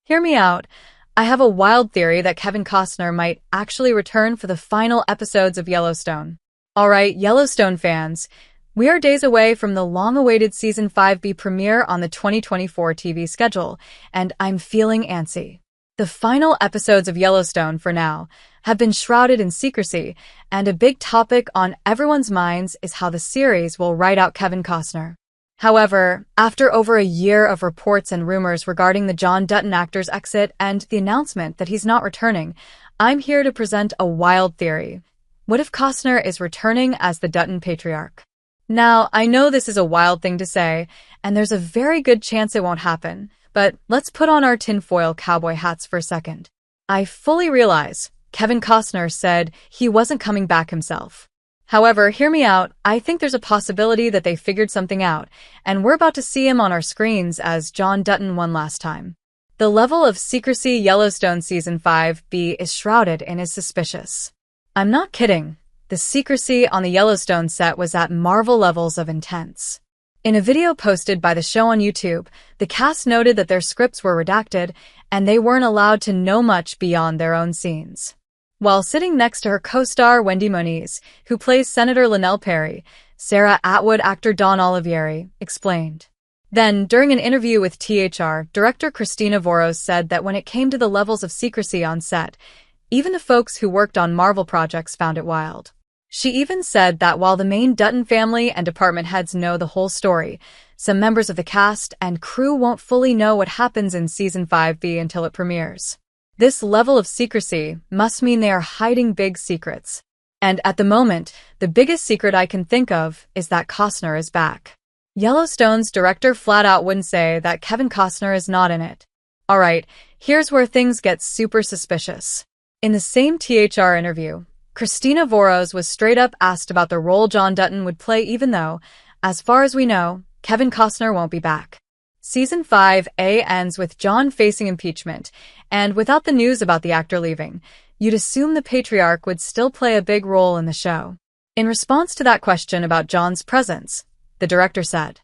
Hear me out. I have a wild theory that Kevin Costner might actually return for the final episodes of Yellowstone. Alright, Yellowstone fans, we are days away from the long-awaited Season 5B premiere on the 2024 TV schedule, and I'm feeling antsy. The final episodes of Yellowstone, for now, have been shrouded in secrecy, and a big topic on everyone's minds is how the series will write out Kevin Costner. However, after over a year of reports and rumors regarding the John Dutton actor's exit and the announcement that he's not returning, I'm here to present a wild theory. What if Costner is returning as the Dutton patriarch? Now, I know this is a wild thing to say, and there's a very good chance it won't happen, but let's put on our tinfoil cowboy hats for a second. I fully realize Kevin Costner said he wasn't coming back himself. However, hear me out, I think there's a possibility that they figured something out, and we're about to see him on our screens as John Dutton one last time. The level of secrecy Yellowstone Season 5B is shrouded in is suspicious. I'm not kidding. The secrecy on the Yellowstone set was at Marvel levels of intense. In a video posted by the show on YouTube, the cast noted that their scripts were redacted, and they weren't allowed to know much beyond their own scenes. While sitting next to her co-star Wendy Moniz, who plays Senator Linnell Perry, Sarah Atwood actor Don Olivieri explained. Then, during an interview with THR, director Christina Voros said that when it came to the levels of secrecy on set, even the folks who worked on Marvel projects found it wild. She even said that while the main Dutton family and department heads know the whole story, some members of the cast and crew won't fully know what happens in Season 5B until it premieres. This level of secrecy must mean they are hiding big secrets. And at the moment, the biggest secret I can think of is that Costner is back. Yellowstone's director flat out wouldn't say that Kevin Costner is not in it. Alright, here's where things get super suspicious. In the same THR interview, Christina Voros was straight up asked about the role John Dutton would play even though, as far as we know, Kevin Costner won't be back. Season 5A ends with John facing impeachment, and without the news about the actor leaving, you'd assume the patriarch would still play a big role in the show. In response to that question about John's presence, the director said,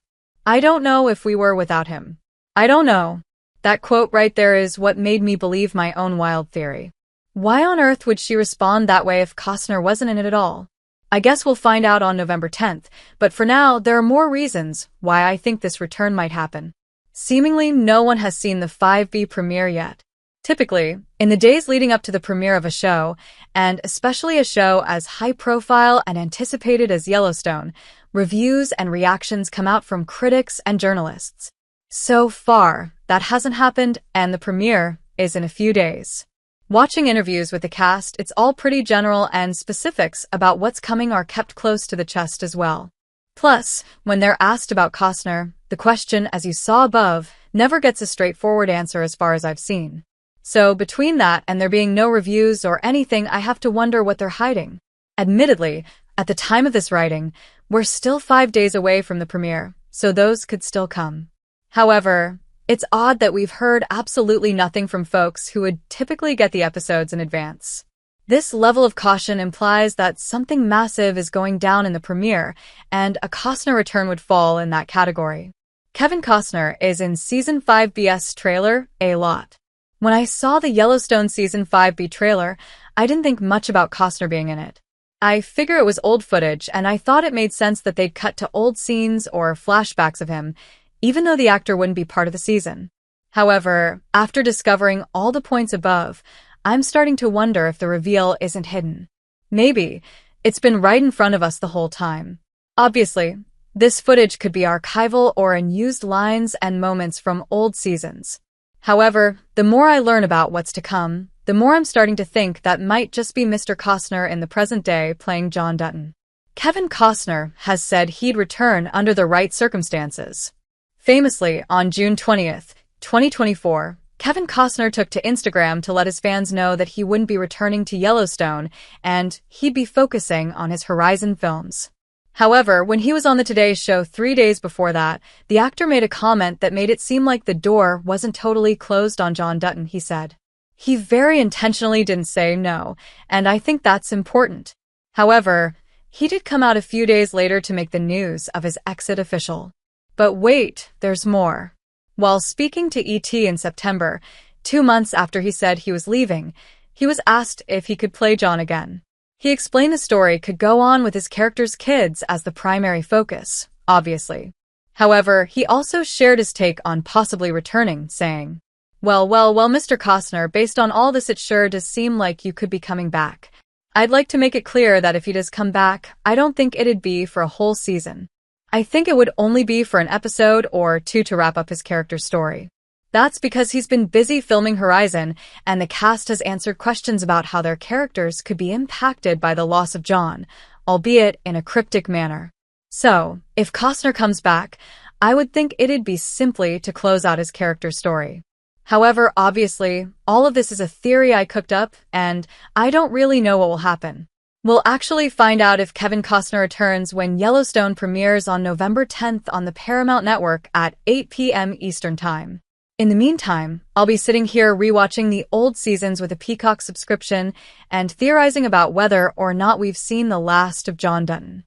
"I don't know if we were without him. I don't know." That quote right there is what made me believe my own wild theory. Why on earth would she respond that way if Costner wasn't in it at all? I guess we'll find out on November 10th, but for now, there are more reasons why I think this return might happen. Seemingly, no one has seen the 5B premiere yet. Typically, in the days leading up to the premiere of a show, and especially a show as high-profile and anticipated as Yellowstone, reviews and reactions come out from critics and journalists. So far, that hasn't happened, and the premiere is in a few days. Watching interviews with the cast, it's all pretty general, and specifics about what's coming are kept close to the chest as well. Plus, when they're asked about Costner, the question, as you saw above, never gets a straightforward answer as far as I've seen. So between that and there being no reviews or anything, I have to wonder what they're hiding. Admittedly, at the time of this writing, we're still 5 days away from the premiere, so those could still come. However, it's odd that we've heard absolutely nothing from folks who would typically get the episodes in advance. This level of caution implies that something massive is going down in the premiere, and a Costner return would fall in that category. Kevin Costner is in Season 5B's trailer a lot. When I saw the Yellowstone Season 5B trailer, I didn't think much about Costner being in it. I figure it was old footage, and I thought it made sense that they'd cut to old scenes or flashbacks of him, even though the actor wouldn't be part of the season. However, after discovering all the points above, I'm starting to wonder if the reveal isn't hidden. Maybe it's been right in front of us the whole time. Obviously, this footage could be archival or unused lines and moments from old seasons. However, the more I learn about what's to come, the more I'm starting to think that might just be Mr. Costner in the present day playing John Dutton. Kevin Costner has said he'd return under the right circumstances. Famously, on June 20th, 2024, Kevin Costner took to Instagram to let his fans know that he wouldn't be returning to Yellowstone and he'd be focusing on his Horizon films. However, when he was on the Today Show 3 days before that, the actor made a comment that made it seem like the door wasn't totally closed on John Dutton, he said. He very intentionally didn't say no, and I think that's important. However, he did come out a few days later to make the news of his exit official. But wait, there's more. While speaking to ET in September, 2 months after he said he was leaving, he was asked if he could play John again. He explained the story could go on with his character's kids as the primary focus, obviously. However, he also shared his take on possibly returning, saying, well, Mr. Costner, based on all this it sure does seem like you could be coming back. I'd like to make it clear that if he does come back, I don't think it'd be for a whole season. I think it would only be for an episode or two to wrap up his character's story. That's because he's been busy filming Horizon, and the cast has answered questions about how their characters could be impacted by the loss of John, albeit in a cryptic manner. So, if Costner comes back, I would think it'd be simply to close out his character's story. However, obviously, all of this is a theory I cooked up, and I don't really know what will happen. We'll actually find out if Kevin Costner returns when Yellowstone premieres on November 10th on the Paramount Network at 8 p.m. Eastern Time. In the meantime, I'll be sitting here rewatching the old seasons with a Peacock subscription and theorizing about whether or not we've seen the last of John Dutton.